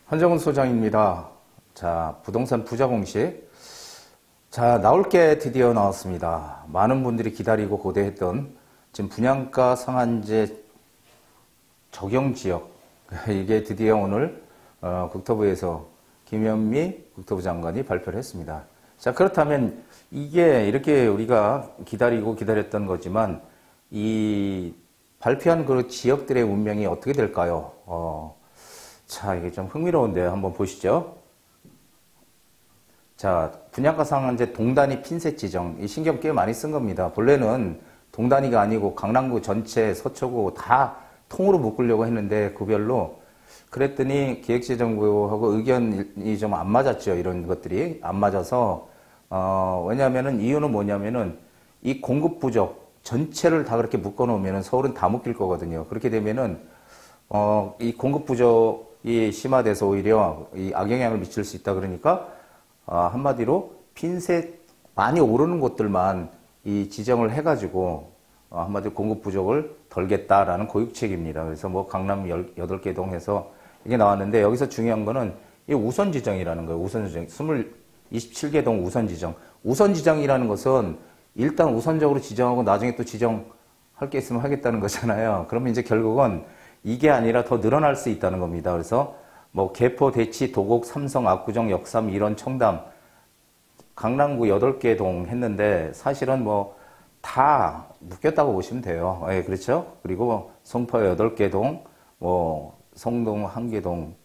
한정훈 소장입니다. 자, 부동산 부자 공식. 자, 나올 게 드디어 나왔습니다. 많은 분들이 기다리고 고대했던 지금 분양가 상한제 적용 지역. 이게 드디어 오늘 국토부에서 김현미 국토부 장관이 발표를 했습니다. 자, 그렇다면 이게 이렇게 우리가 기다렸던 거지만 이 발표한 그 지역들의 운명이 어떻게 될까요? 자, 이게 좀 흥미로운데요. 한번 보시죠. 자, 분양가 상한제 동단위 핀셋 지정. 이 신경 꽤 많이 쓴 겁니다. 본래는 동단위가 아니고 강남구 전체, 서초구 다 통으로 묶으려고 했는데 구별로 그랬더니 기획재정부하고 의견이 좀 안 맞았죠. 이런 것들이 안 맞아서 왜냐하면은 이유는 뭐냐면은 이 공급 부족 전체를 다 그렇게 묶어 놓으면은 서울은 다 묶일 거거든요. 그렇게 되면은 이 공급 부족이 심화돼서 오히려 이 악영향을 미칠 수 있다. 그러니까 한마디로 핀셋 많이 오르는 곳들만 이 지정을 해가지고 한마디로 공급 부족을 덜겠다라는 고육책입니다. 그래서 뭐 강남 8개 동 해서 이게 나왔는데 여기서 중요한 거는 이 우선 지정이라는 거예요. 우선 지정. 27개 동 우선 지정. 우선 지정이라는 것은 일단 우선적으로 지정하고 나중에 또 지정할 게 있으면 하겠다는 거잖아요. 그러면 이제 결국은 이게 아니라 더 늘어날 수 있다는 겁니다. 그래서 뭐 개포, 대치, 도곡, 삼성, 압구정, 역삼, 일원, 청담, 강남구 8개 동 했는데 사실은 뭐 다 묶였다고 보시면 돼요. 예, 그렇죠? 그리고 송파 8개 동, 뭐 성동 1개 동.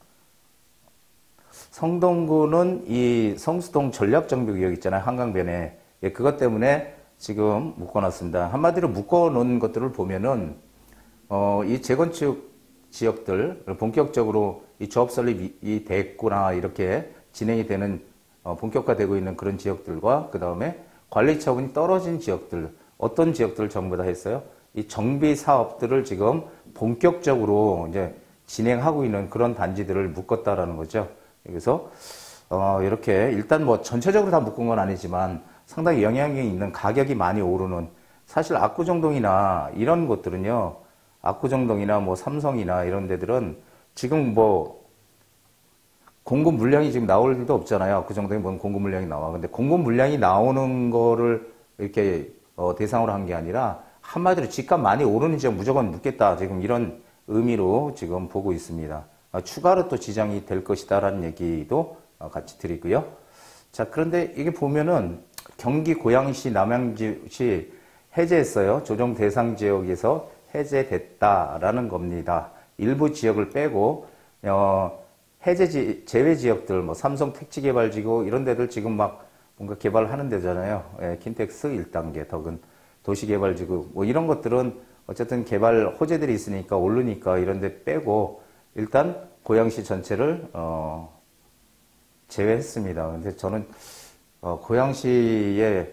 성동구는 이 성수동 전략정비구역 있잖아요. 한강변에. 예, 그것 때문에 지금 묶어놨습니다. 한마디로 묶어놓은 것들을 보면은 이 재건축 지역들 본격적으로 이 조합 설립이 됐구나 이렇게 진행이 되는 본격화되고 있는 그런 지역들과 그 다음에 관리 처분이 떨어진 지역들 어떤 지역들을 전부 다 했어요? 이 정비 사업들을 지금 본격적으로 이제 진행하고 있는 그런 단지들을 묶었다라는 거죠. 그래서 이렇게 일단 뭐 전체적으로 다 묶은 건 아니지만 상당히 영향이 있는 가격이 많이 오르는 사실 압구정동이나 이런 곳들은요. 압구정동이나 뭐 삼성이나 이런 데들은 지금 뭐 공급 물량이 지금 나올 일도 없잖아요. 압구정동에 뭔 공급 물량이 나와. 근데 공급 물량이 나오는 거를 이렇게 대상으로 한 게 아니라 한마디로 집값 많이 오르는 지역 무조건 묶겠다. 지금 이런 의미로 지금 보고 있습니다. 추가로 또 지정이 될 것이다라는 얘기도 같이 드리고요. 자, 그런데 이게 보면은 경기 고양시, 남양주시 해제했어요. 조정 대상 지역에서 해제됐다라는 겁니다. 일부 지역을 빼고 제외 지역들 뭐 삼성 택지개발지구 이런 데들 지금 막 뭔가 개발하는 데잖아요. 예, 킨텍스 1단계, 덕은 도시개발지구 뭐 이런 것들은 어쨌든 개발 호재들이 있으니까 오르니까 이런 데 빼고 일단 고양시 전체를 제외했습니다. 근데 저는 고양시에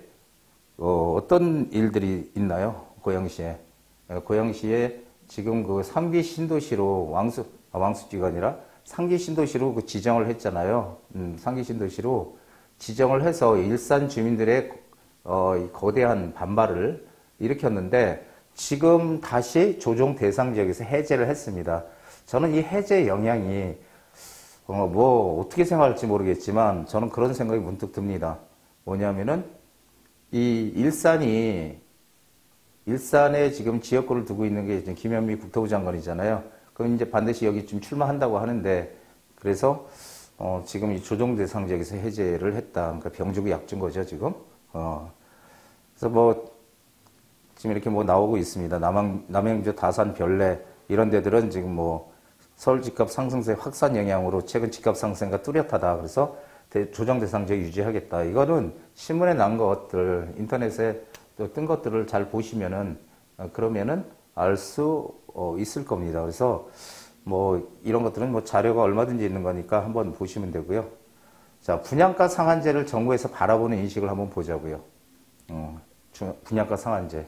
어떤 일들이 있나요? 고양시에 지금 그 3기 신도시로 왕숙지가 아니라 3기 신도시로 그 지정을 했잖아요. 3기 신도시로 지정을 해서 일산 주민들의 거대한 반발을 일으켰는데 지금 다시 조정 대상 지역에서 해제를 했습니다. 저는 이 해제 영향이 뭐 어떻게 생각할지 모르겠지만 저는 그런 생각이 문득 듭니다. 뭐냐면은 이 일산에 지금 지역구를 두고 있는 게 지금 김현미 국토부 장관이잖아요. 그럼 이제 반드시 여기 좀 출마한다고 하는데 그래서 지금 이 조정 대상 지역에서 해제를 했다. 그러니까 병주고 약준 거죠, 지금. 그래서 뭐 지금 이렇게 뭐 나오고 있습니다. 남양주, 다산, 별내 이런 데들은 지금 뭐 서울 집값 상승세 확산 영향으로 최근 집값 상승가 뚜렷하다. 그래서 조정 대상 지역 유지하겠다. 이거는 신문에 난 것들, 인터넷에 뜬 것들을 잘 보시면은 그러면은 알 수 있을 겁니다. 그래서 뭐 이런 것들은 뭐 자료가 얼마든지 있는 거니까 한번 보시면 되고요. 자, 분양가 상한제를 정부에서 바라보는 인식을 한번 보자고요. 분양가 상한제.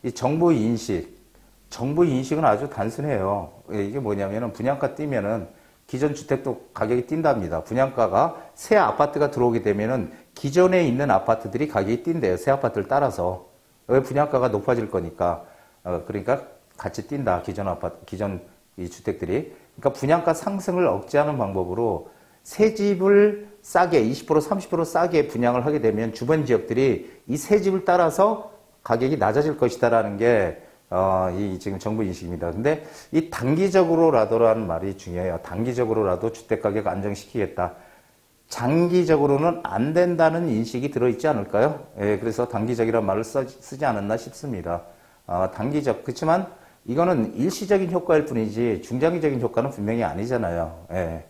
이 정부 인식은 아주 단순해요. 이게 뭐냐면은 분양가 뛰면은 기존 주택도 가격이 뛴답니다. 분양가가 새 아파트가 들어오게 되면은 기존에 있는 아파트들이 가격이 뛴대요. 새 아파트를 따라서. 왜 분양가가 높아질 거니까. 그러니까 같이 뛴다. 기존 이 주택들이. 그러니까 분양가 상승을 억제하는 방법으로 새 집을 싸게 20% 30% 싸게 분양을 하게 되면 주변 지역들이 이 새 집을 따라서 가격이 낮아질 것이다라는 게 이 지금 정부 인식입니다. 근데 이 단기적으로라도라는 말이 중요해요. 단기적으로라도 주택가격 안정시키겠다. 장기적으로는 안 된다는 인식이 들어있지 않을까요? 예, 그래서 단기적이라는 말을 쓰지 않았나 싶습니다. 단기적. 그렇지만 이거는 일시적인 효과일 뿐이지 중장기적인 효과는 분명히 아니잖아요. 예.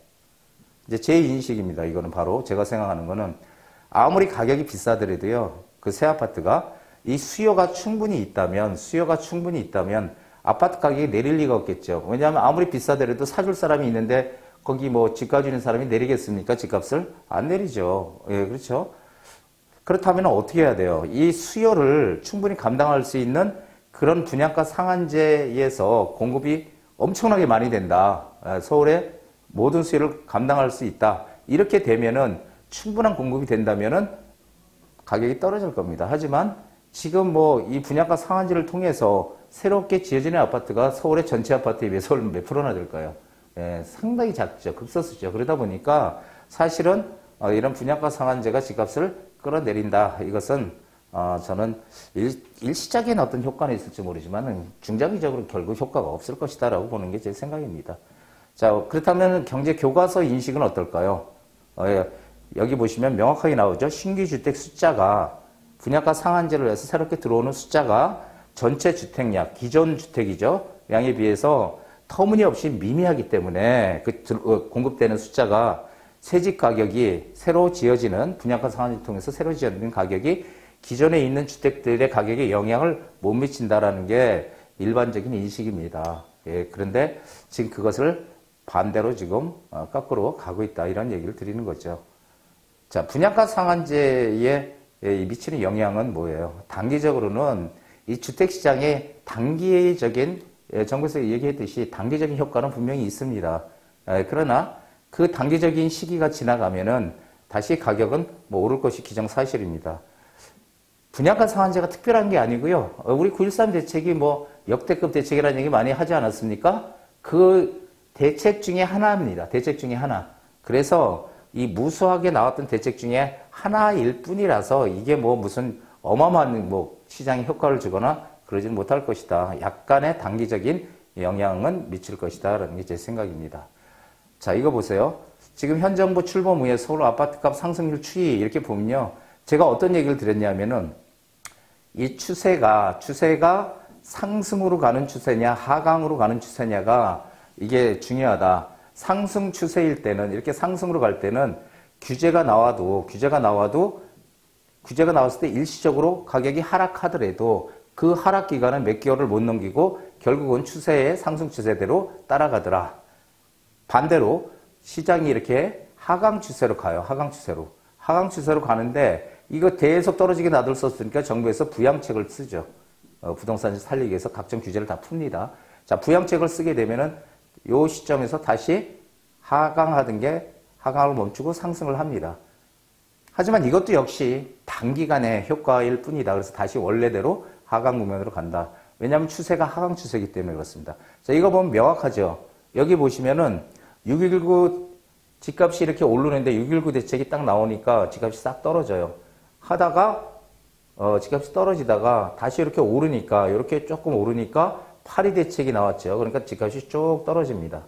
이제 제 인식입니다. 이거는 바로 제가 생각하는 거는 아무리 가격이 비싸더라도요. 그 새 아파트가 이 수요가 충분히 있다면 아파트 가격이 내릴 리가 없겠죠. 왜냐하면 아무리 비싸더라도 사줄 사람이 있는데 거기 뭐 집 가지고 있는 사람이 내리겠습니까? 집값을? 안 내리죠. 예, 그렇죠. 그렇다면 어떻게 해야 돼요? 이 수요를 충분히 감당할 수 있는 그런 분양가 상한제에서 공급이 엄청나게 많이 된다. 서울의 모든 수요를 감당할 수 있다. 이렇게 되면은 충분한 공급이 된다면은 가격이 떨어질 겁니다. 하지만 지금 뭐 이 분양가 상한제를 통해서 새롭게 지어지는 아파트가 서울의 전체 아파트에 비해서 몇 프로나 될까요? 예, 상당히 작죠. 급소수죠. 그러다 보니까 사실은 이런 분양가 상한제가 집값을 끌어내린다. 이것은 저는 일시적인 어떤 효과는 있을지 모르지만 중장기적으로 결국 효과가 없을 것이다라고 보는 게 제 생각입니다. 자, 그렇다면 경제 교과서 인식은 어떨까요? 여기 보시면 명확하게 나오죠. 신규 주택 숫자가 분양가 상한제를 해서 새롭게 들어오는 숫자가 전체 주택량, 기존 주택이죠. 양에 비해서 터무니없이 미미하기 때문에 공급되는 숫자가 새집 가격이 새로 지어지는 분양가 상한제를 통해서 새로 지어지는 가격이 기존에 있는 주택들의 가격에 영향을 못 미친다라는 게 일반적인 인식입니다. 예, 그런데 지금 그것을 반대로 지금 거꾸로 가고 있다 이런 얘기를 드리는 거죠. 자, 분양가 상한제에 미치는 영향은 뭐예요? 단기적으로는 이 주택시장에 단기적인 정부에서 얘기했듯이 단기적인 효과는 분명히 있습니다. 그러나 그 단기적인 시기가 지나가면은 다시 가격은 뭐 오를 것이 기정사실입니다. 분양가 상한제가 특별한 게 아니고요. 우리 9.13 대책이 뭐 역대급 대책이라는 얘기 많이 하지 않았습니까? 그 대책 중에 하나입니다. 대책 중에 하나. 그래서 이 무수하게 나왔던 대책 중에 하나일 뿐이라서 이게 뭐 무슨 어마어마한 뭐 시장에 효과를 주거나 그러지는 못할 것이다. 약간의 단기적인 영향은 미칠 것이다. 라는 게 제 생각입니다. 자, 이거 보세요. 지금 현 정부 출범 후에 서울 아파트값 상승률 추이 이렇게 보면요. 제가 어떤 얘기를 드렸냐면은 이 추세가 상승으로 가는 추세냐 하강으로 가는 추세냐가 이게 중요하다. 상승 추세일 때는 이렇게 상승으로 갈 때는 규제가 나왔을 때 일시적으로 가격이 하락하더라도 그 하락 기간은 몇 개월을 못 넘기고 결국은 추세의 상승 추세대로 따라가더라. 반대로 시장이 이렇게 하강 추세로 가요. 하강 추세로 가는데 이거 계속 떨어지게 놔뒀었으니까 정부에서 부양책을 쓰죠. 부동산 살리기 위해서 각종 규제를 다 풉니다. 자, 부양책을 쓰게 되면은 요 시점에서 다시 하강을 멈추고 상승을 합니다. 하지만 이것도 역시 단기간의 효과일 뿐이다. 그래서 다시 원래대로 하강 국면으로 간다. 왜냐하면 추세가 하강 추세이기 때문에 그렇습니다. 자, 이거 보면 명확하죠. 여기 보시면은 6.19 집값이 이렇게 오르는데 6.19 대책이 딱 나오니까 집값이 싹 떨어져요. 하다가 집값이 떨어지다가 다시 이렇게 오르니까 이렇게 조금 오르니까 8.2 대책이 나왔죠. 그러니까 집값이 쭉 떨어집니다.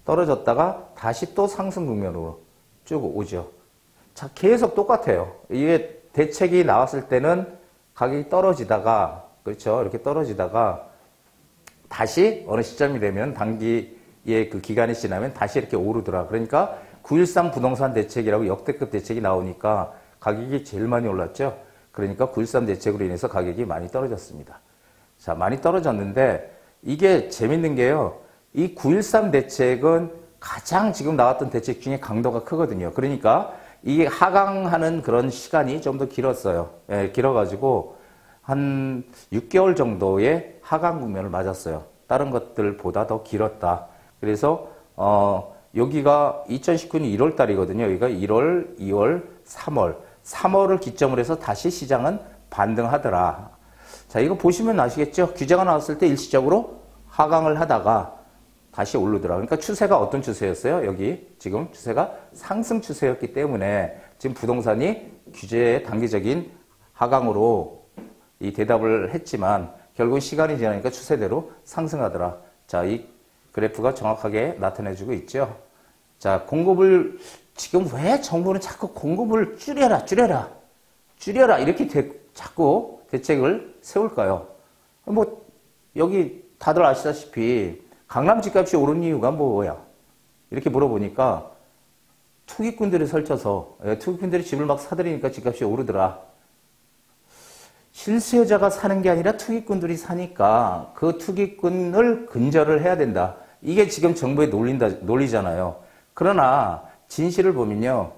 떨어졌다가 다시 또 상승 국면으로 쭉 오죠. 자, 계속 똑같아요. 이게 대책이 나왔을 때는 가격이 떨어지다가 그렇죠. 이렇게 떨어지다가 다시 어느 시점이 되면 단기의 그 기간이 지나면 다시 이렇게 오르더라. 그러니까 9.13 부동산 대책이라고 역대급 대책이 나오니까 가격이 제일 많이 올랐죠. 그러니까 9.13 대책으로 인해서 가격이 많이 떨어졌습니다. 자, 많이 떨어졌는데 이게 재밌는 게요. 이 9.13 대책은 가장 지금 나왔던 대책 중에 강도가 크거든요. 그러니까 이게 하강하는 그런 시간이 좀 더 길었어요. 예, 길어가지고 한 6개월 정도의 하강 국면을 맞았어요. 다른 것들보다 더 길었다. 그래서 여기가 2019년 1월 달이거든요. 여기가 1월, 2월, 3월을 기점으로 해서 다시 시장은 반등하더라. 자, 이거 보시면 아시겠죠? 규제가 나왔을 때 일시적으로 하강을 하다가 다시 오르더라. 그러니까 추세가 어떤 추세였어요? 여기 지금 추세가 상승 추세였기 때문에 지금 부동산이 규제의 단기적인 하강으로 이 대답을 했지만 결국 시간이 지나니까 추세대로 상승하더라. 자, 이 그래프가 정확하게 나타내주고 있죠. 자, 공급을 지금 왜 정부는 자꾸 공급을 줄여라 이렇게 자꾸 대책을 세울까요? 뭐 여기 다들 아시다시피 강남 집값이 오른 이유가 뭐야? 이렇게 물어보니까 투기꾼들이 설쳐서 투기꾼들이 집을 막 사들이니까 집값이 오르더라. 실수요자가 사는 게 아니라 투기꾼들이 사니까 그 투기꾼을 근절을 해야 된다. 이게 지금 정부의 논리잖아요. 그러나 진실을 보면요.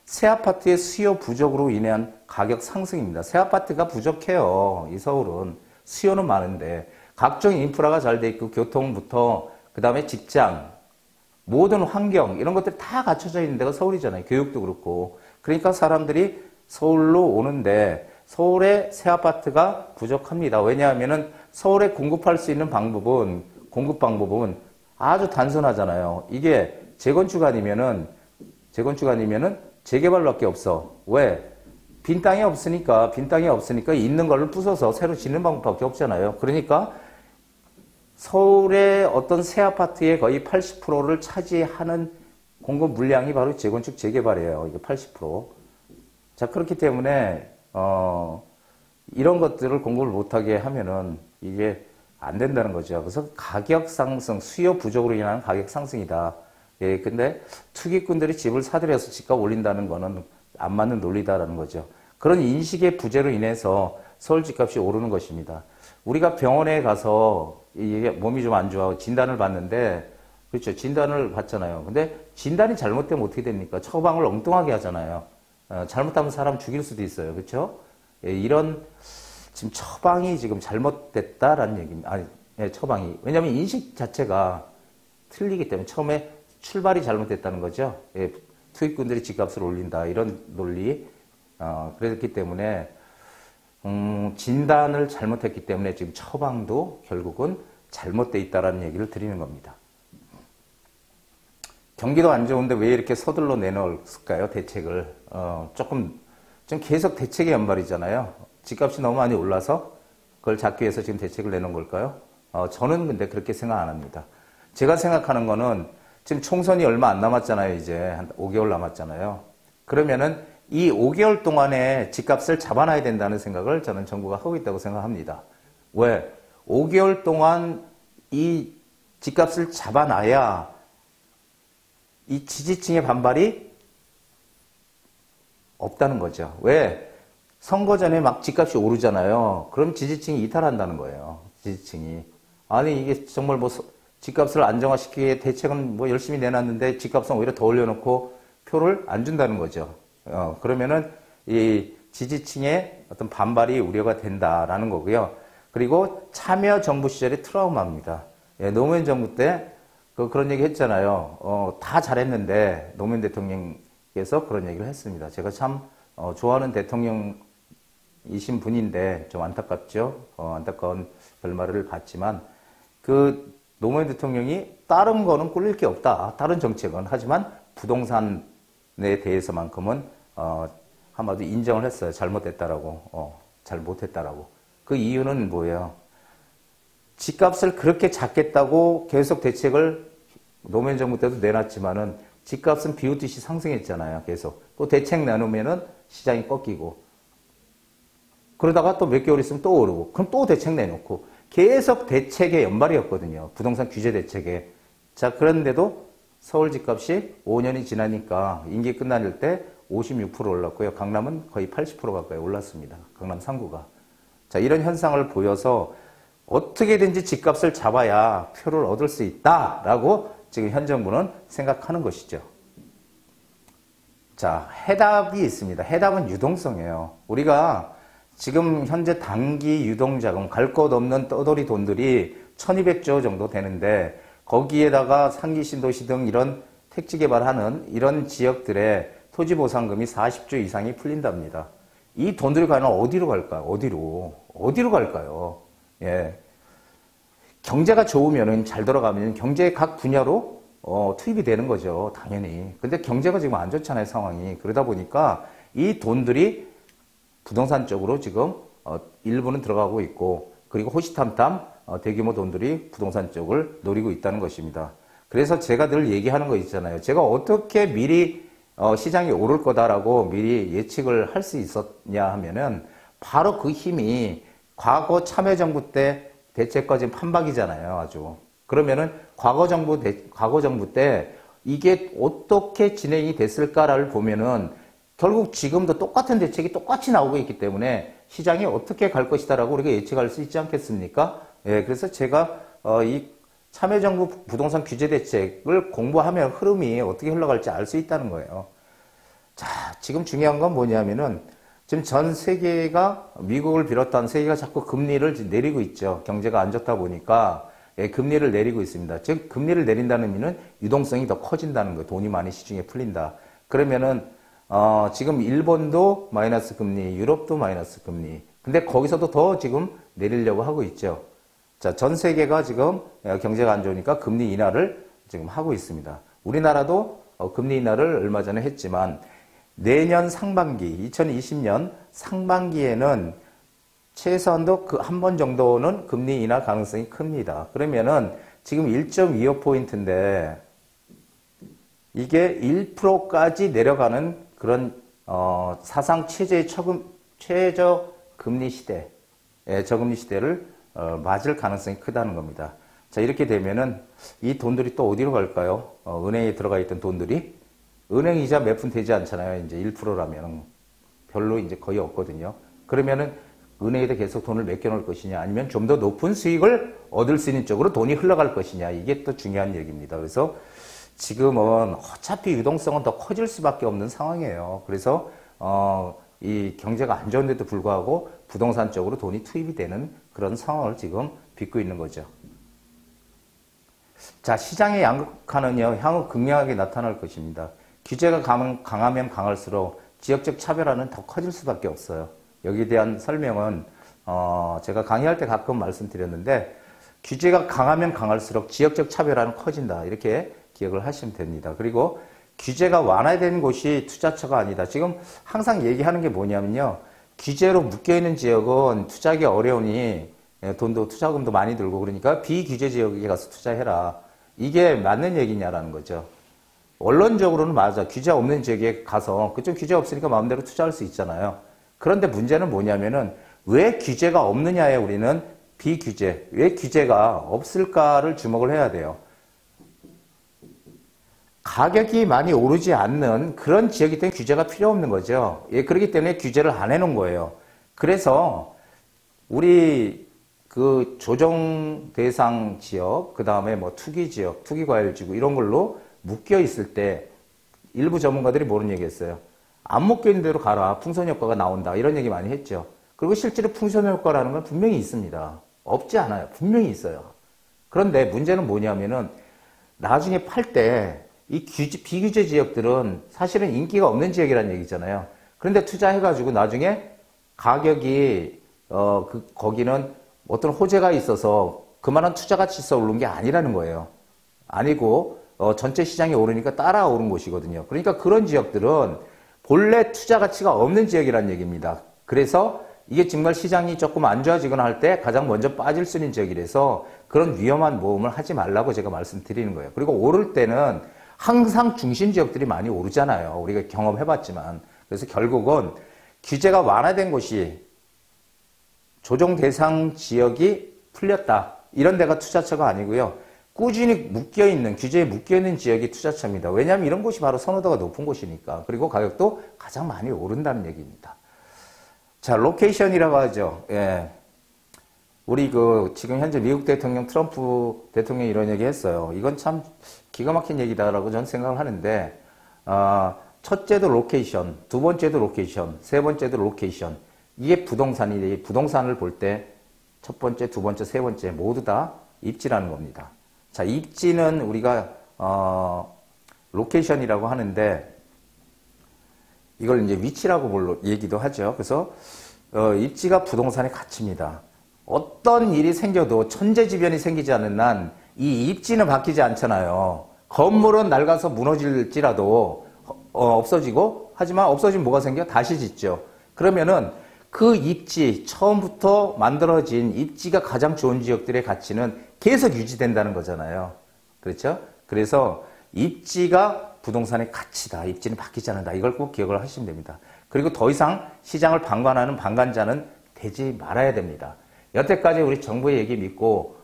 새 아파트의 수요 부족으로 인한 가격 상승입니다. 새 아파트가 부족해요. 이 서울은. 수요는 많은데 각종 인프라가 잘 돼 있고 교통부터 그 다음에 직장, 모든 환경 이런 것들이 다 갖춰져 있는 데가 서울이잖아요. 교육도 그렇고. 그러니까 사람들이 서울로 오는데 서울의 새 아파트가 부족합니다. 왜냐하면은 서울에 공급할 수 있는 공급 방법은 아주 단순하잖아요. 이게 재건축 아니면은 재개발밖에 없어. 왜? 빈 땅이 없으니까 있는 걸로 부숴서 새로 짓는 방법밖에 없잖아요. 그러니까 서울의 어떤 새 아파트의 거의 80%를 차지하는 공급 물량이 바로 재건축 재개발이에요. 이게 80%. 자, 그렇기 때문에 이런 것들을 공급을 못하게 하면은 이게 안 된다는 거죠. 그래서 가격 상승, 수요 부족으로 인한 가격 상승이다. 예, 근데 투기꾼들이 집을 사들여서 집값 올린다는 거는 안 맞는 논리다라는 거죠. 그런 인식의 부재로 인해서 서울 집값이 오르는 것입니다. 우리가 병원에 가서 이게 몸이 좀 안 좋아 진단을 받는데, 그렇죠. 진단을 받잖아요. 근데 진단이 잘못되면 어떻게 됩니까? 처방을 엉뚱하게 하잖아요. 잘못하면 사람 죽일 수도 있어요. 그렇죠? 예, 이런 지금 처방이 지금 잘못됐다라는 얘기입니다. 아니, 예, 처방이. 왜냐하면 인식 자체가 틀리기 때문에 처음에 출발이 잘못됐다는 거죠. 예, 투기꾼들이 집값을 올린다 이런 논리. 그랬기 때문에 진단을 잘못했기 때문에 지금 처방도 결국은 잘못돼 있다라는 얘기를 드리는 겁니다. 경기도 안 좋은데 왜 이렇게 서둘러 내놓을까요? 대책을. 지금 계속 대책의 연말이잖아요. 집값이 너무 많이 올라서 그걸 잡기 위해서 지금 대책을 내놓은 걸까요? 저는 근데 그렇게 생각 안 합니다. 제가 생각하는 거는 지금 총선이 얼마 안 남았잖아요. 이제 한 5개월 남았잖아요. 그러면은 이 5개월 동안에 집값을 잡아놔야 된다는 생각을 저는 정부가 하고 있다고 생각합니다. 왜? 5개월 동안 이 집값을 잡아놔야 이 지지층의 반발이 없다는 거죠. 왜? 선거 전에 막 집값이 오르잖아요. 그럼 지지층이 이탈한다는 거예요. 지지층이. 아니 이게 정말 뭐 집값을 안정화시키기에 대책은 뭐 열심히 내놨는데 집값은 오히려 더 올려놓고 표를 안 준다는 거죠. 그러면은 이 지지층의 어떤 반발이 우려가 된다라는 거고요. 그리고 참여정부 시절의 트라우마입니다. 예, 노무현 정부 때 그런 얘기 했잖아요. 다 잘했는데 노무현 대통령께서 그런 얘기를 했습니다. 제가 참 좋아하는 대통령이신 분인데 좀 안타깝죠. 안타까운 결말을 봤지만 그 노무현 대통령이 다른 거는 꿀릴 게 없다. 다른 정책은. 하지만 부동산에 대해서만큼은 한마디로 인정을 했어요. 잘못됐다라고. 잘못했다라고. 그 이유는 뭐예요? 집값을 그렇게 잡겠다고 계속 대책을 노무현 정부 때도 내놨지만은 집값은 비웃듯이 상승했잖아요. 계속. 또 대책 내놓으면은 시장이 꺾이고. 그러다가 또 몇 개월 있으면 또 오르고. 그럼 또 대책 내놓고. 계속 대책의 연말이었거든요. 부동산 규제 대책에. 자, 그런데도 서울 집값이 5년이 지나니까 임기 끝날 때 56% 올랐고요. 강남은 거의 80% 가까이 올랐습니다. 강남 3구가. 자, 이런 현상을 보여서 어떻게든지 집값을 잡아야 표를 얻을 수 있다라고 지금 현 정부는 생각하는 것이죠. 자, 해답이 있습니다. 해답은 유동성이에요. 우리가 지금 현재 단기 유동자금, 갈 것 없는 떠돌이 돈들이 1200조 정도 되는데 거기에다가 상기 신도시 등 이런 택지 개발하는 이런 지역들의 토지 보상금이 40조 이상이 풀린답니다. 이 돈들이 과연 어디로 갈까요? 어디로 갈까요? 예. 경제가 좋으면은 잘 돌아가면 경제의 각 분야로 투입이 되는 거죠. 당연히. 근데 경제가 지금 안 좋잖아요, 상황이. 그러다 보니까 이 돈들이 부동산 쪽으로 지금 일부는 들어가고 있고, 그리고 호시탐탐 대규모 돈들이 부동산 쪽을 노리고 있다는 것입니다. 그래서 제가 늘 얘기하는 거 있잖아요. 제가 어떻게 미리 시장이 오를 거다라고 미리 예측을 할 수 있었냐 하면은 바로 그 힘이 과거 참여정부 때 대책까지 판박이잖아요, 아주. 그러면은 과거 정부 때 이게 어떻게 진행이 됐을까를 보면은 결국 지금도 똑같은 대책이 똑같이 나오고 있기 때문에 시장이 어떻게 갈 것이다라고 우리가 예측할 수 있지 않겠습니까? 예, 그래서 제가 이 참여정부 부동산 규제 대책을 공부하면 흐름이 어떻게 흘러갈지 알 수 있다는 거예요. 자, 지금 중요한 건 뭐냐면은 지금 전 세계가 미국을 비롯한 세계가 자꾸 금리를 내리고 있죠. 경제가 안 좋다 보니까 금리를 내리고 있습니다. 즉 금리를 내린다는 의미는 유동성이 더 커진다는 거예요. 돈이 많이 시중에 풀린다. 그러면은 지금 일본도 마이너스 금리, 유럽도 마이너스 금리. 근데 거기서도 더 지금 내리려고 하고 있죠. 자, 전 세계가 지금 경제가 안 좋으니까 금리 인하를 지금 하고 있습니다. 우리나라도 금리 인하를 얼마 전에 했지만 내년 상반기, 2020년 상반기에는 최소한도 그 한 번 정도는 금리 인하 가능성이 큽니다. 그러면은 지금 1.25포인트인데 이게 1%까지 내려가는 그런 사상 최저의 최저 금리 시대, 저금리 시대를 맞을 가능성이 크다는 겁니다. 자, 이렇게 되면은 이 돈들이 또 어디로 갈까요? 은행에 들어가 있던 돈들이 은행 이자 몇 푼 되지 않잖아요. 이제 1%라면 별로 이제 거의 없거든요. 그러면은 은행에다 계속 돈을 맡겨놓을 것이냐, 아니면 좀 더 높은 수익을 얻을 수 있는 쪽으로 돈이 흘러갈 것이냐, 이게 또 중요한 얘기입니다. 그래서 지금은 어차피 유동성은 더 커질 수밖에 없는 상황이에요. 그래서 이 경제가 안 좋은데도 불구하고 부동산 쪽으로 돈이 투입이 되는 그런 상황을 지금 빚고 있는 거죠. 자, 시장의 양극화는요, 향후 극명하게 나타날 것입니다. 규제가 강하면 강할수록 지역적 차별화는 더 커질 수밖에 없어요. 여기에 대한 설명은 제가 강의할 때 가끔 말씀드렸는데, 규제가 강하면 강할수록 지역적 차별화는 커진다, 이렇게 기억을 하시면 됩니다. 그리고 규제가 완화된 곳이 투자처가 아니다. 지금 항상 얘기하는 게 뭐냐면요, 규제로 묶여있는 지역은 투자하기 어려우니 돈도 투자금도 많이 들고, 그러니까 비규제 지역에 가서 투자해라, 이게 맞는 얘기냐라는 거죠. 원론적으로는 맞아. 규제 없는 지역에 가서 그쪽 규제 없으니까 마음대로 투자할 수 있잖아요. 그런데 문제는 뭐냐면은 왜 규제가 없느냐에 우리는 비규제, 왜 규제가 없을까를 주목을 해야 돼요. 가격이 많이 오르지 않는 그런 지역이기 때문에 규제가 필요 없는 거죠. 예, 그렇기 때문에 규제를 안 해놓은 거예요. 그래서 우리 그 조정 대상 지역, 그 다음에 뭐 투기 지역, 투기 과열지구 이런 걸로 묶여 있을 때 일부 전문가들이 뭐는 얘기했어요. 안 묶여 있는 대로 가라. 풍선 효과가 나온다. 이런 얘기 많이 했죠. 그리고 실제로 풍선 효과라는 건 분명히 있습니다. 없지 않아요. 분명히 있어요. 그런데 문제는 뭐냐면은 나중에 팔 때 이 비규제 지역들은 사실은 인기가 없는 지역이라는 얘기잖아요. 그런데 투자해가지고 나중에 가격이 거기는 어떤 호재가 있어서 그만한 투자 가치 있어 오른 게 아니라는 거예요. 아니고 전체 시장이 오르니까 따라 오른 곳이거든요. 그러니까 그런 지역들은 본래 투자 가치가 없는 지역이라는 얘기입니다. 그래서 이게 정말 시장이 조금 안 좋아지거나 할 때 가장 먼저 빠질 수 있는 지역이라서 그런 위험한 모험을 하지 말라고 제가 말씀드리는 거예요. 그리고 오를 때는 항상 중심 지역들이 많이 오르잖아요. 우리가 경험해봤지만. 그래서 결국은 규제가 완화된 곳이 조정 대상 지역이 풀렸다, 이런 데가 투자처가 아니고요. 꾸준히 묶여있는, 규제에 묶여있는 지역이 투자처입니다. 왜냐하면 이런 곳이 바로 선호도가 높은 곳이니까. 그리고 가격도 가장 많이 오른다는 얘기입니다. 자, 로케이션이라고 하죠. 예. 우리 지금 현재 미국 대통령 트럼프 대통령이 이런 얘기 했어요. 이건 참 기가 막힌 얘기다라고 저는 생각을 하는데, 첫째도 로케이션, 두 번째도 로케이션, 세 번째도 로케이션. 이게 부동산을 볼 때 첫 번째, 두 번째, 세 번째 모두 다 입지라는 겁니다. 자, 입지는 우리가 로케이션이라고 하는데 이걸 이제 위치라고 얘기도 하죠. 그래서 입지가 부동산의 가치입니다. 어떤 일이 생겨도 천재지변이 생기지 않는 한 이 입지는 바뀌지 않잖아요. 건물은 낡아서 무너질지라도 없어지고, 하지만 없어지면 뭐가 생겨? 다시 짓죠. 그러면은 그 입지, 처음부터 만들어진 입지가 가장 좋은 지역들의 가치는 계속 유지된다는 거잖아요. 그렇죠? 그래서 입지가 부동산의 가치다. 입지는 바뀌지 않는다. 이걸 꼭 기억을 하시면 됩니다. 그리고 더 이상 시장을 방관하는 방관자는 되지 말아야 됩니다. 여태까지 우리 정부의 얘기 믿고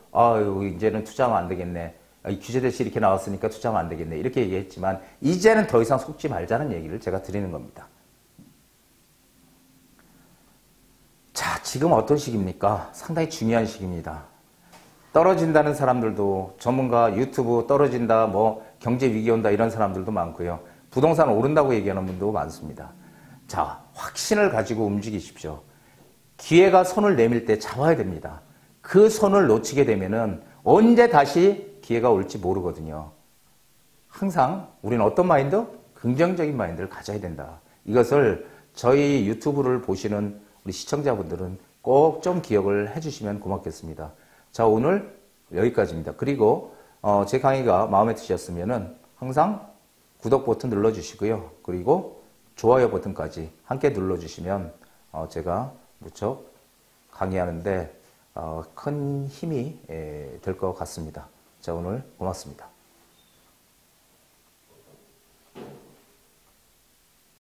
이제는 투자하면 안 되겠네. 규제대시 이렇게 나왔으니까 투자하면 안 되겠네. 이렇게 얘기했지만 이제는 더 이상 속지 말자는 얘기를 제가 드리는 겁니다. 자, 지금 어떤 시기입니까? 상당히 중요한 시기입니다. 떨어진다는 사람들도 전문가 유튜브 떨어진다, 뭐 경제 위기 온다 이런 사람들도 많고요. 부동산 오른다고 얘기하는 분도 많습니다. 자, 확신을 가지고 움직이십시오. 기회가 손을 내밀 때 잡아야 됩니다. 그 손을 놓치게 되면은 언제 다시 기회가 올지 모르거든요. 항상 우리는 어떤 마인드? 긍정적인 마인드를 가져야 된다. 이것을 저희 유튜브를 보시는 우리 시청자분들은 꼭 좀 기억을 해주시면 고맙겠습니다. 자, 오늘 여기까지입니다. 그리고 제 강의가 마음에 드셨으면은 항상 구독 버튼 눌러주시고요. 그리고 좋아요 버튼까지 함께 눌러주시면 제가 무척 강의하는데 큰 힘이 될 것 같습니다. 자, 오늘 고맙습니다.